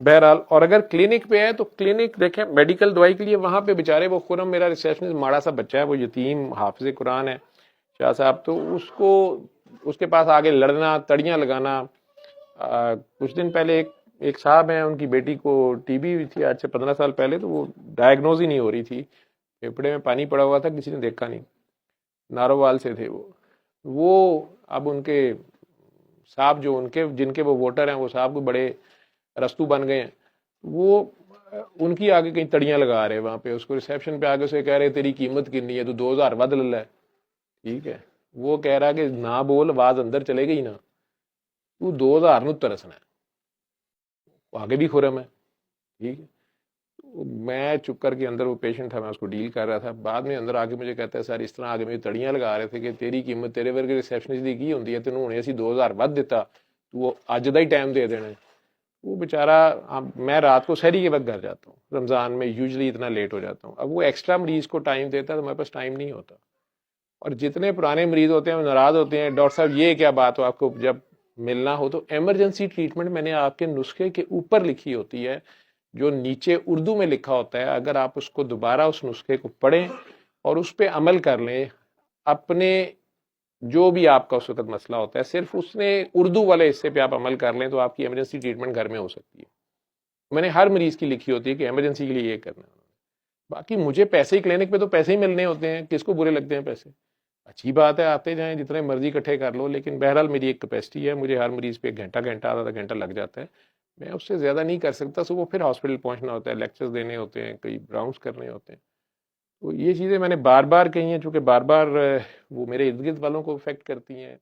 بہرحال اور اگر کلینک پہ ہے تو کلینک دیکھیں میڈیکل دوائی کے لیے وہاں پہ بیچارے وہ خرم میرا ریسیپشنسٹ ماڑا سا بچہ ہے، وہ یتیم حافظ قرآن ہے شاہ صاحب، تو اس کو اس کے پاس آگے لڑنا تڑیاں لگانا. کچھ دن پہلے ایک صاحب ہیں، ان کی بیٹی کو ٹی بی ہوئی تھی آج سے 15 سال پہلے، تو وہ ڈائگنوز ہی نہیں ہو رہی تھی، پھیپھڑے میں پانی پڑا ہوا تھا، کسی نے دیکھا نہیں، نارووال سے تھے وہ اب ان کے صاحب جو جن کے وہ ووٹر ہیں، وہ صاحب کو بڑے رستو بن گئے ہیں، وہ ان کی آگے کہیں تڑیاں لگا رہے وہاں پہ، اس کو ریسیپشن پہ آگے سے کہہ رہے تیری قیمت کنی ہے، تو 2000 ود لے ہے. ٹھیک ہے، وہ کہہ رہا کہ نہ بول، آواز اندر چلے گئی نا، تو 2000 نو ترسنا ہے، آگے بھی خرم ہے. ٹھیک ہے، میں چپ کر کے اندر، وہ پیشنٹ تھا میں اس کو ڈیل کر رہا تھا، بعد میں اندر آ کے مجھے کہتا ہے سر اس طرح آگے مجھے تڑیاں لگا رہے تھے کہ تیری قیمت تیرے ورگے ریسیپشنسٹ دی کی ہوندی ہے، تینوں ہونے اسی 2000 ود دیتا تو وہ اج دا ہی ٹائم دے دینا ہے. وہ بیچارہ، میں رات کو سحری کے وقت گھر جاتا ہوں رمضان میں، یوزلی اتنا لیٹ ہو جاتا ہوں، اب وہ ایکسٹرا مریض کو ٹائم دیتا ہے تو میرے پاس ٹائم نہیں ہوتا. اور جتنے پرانے مریض ہوتے ہیں وہ ناراض ہوتے ہیں، ڈاکٹر صاحب یہ کیا بات ہو، آپ کو جب ملنا ہو تو ایمرجنسی ٹریٹمنٹ میں نے آپ کے نسخے کے اوپر لکھی ہوتی ہے، جو نیچے اردو میں لکھا ہوتا ہے، اگر آپ اس کو دوبارہ اس نسخے کو پڑھیں اور اس پہ عمل کر لیں، اپنے جو بھی آپ کا اس وقت مسئلہ ہوتا ہے صرف اس نے اردو والے حصے پہ آپ عمل کر لیں تو آپ کی ایمرجنسی ٹریٹمنٹ گھر میں ہو سکتی ہے. میں نے ہر مریض کی لکھی ہوتی ہے کہ ایمرجنسی کے لیے یہ کرنا ہے. باقی مجھے پیسے ہی کلینک پہ تو پیسے ہی ملنے ہوتے ہیں، کس کو برے لگتے ہیں پیسے؟ اچھی بات ہے، آتے جائیں جتنے مرضی اکٹھے کر لو، لیکن بہرحال میری ایک کیپیسٹی ہے، مجھے ہر مریض پہ گھنٹہ آدھا گھنٹہ لگ جاتا ہے، میں اس سے زیادہ نہیں کر سکتا. صبح پھر ہاسپٹل پہنچنا ہوتا ہے، لیکچرز دینے ہوتے ہیں، کئی راؤنڈس کرنے ہوتے ہیں. تو یہ چیزیں میں نے بار بار کہی ہیں، چونکہ بار بار وہ میرے ارد گرد والوں کو افیکٹ کرتی ہیں.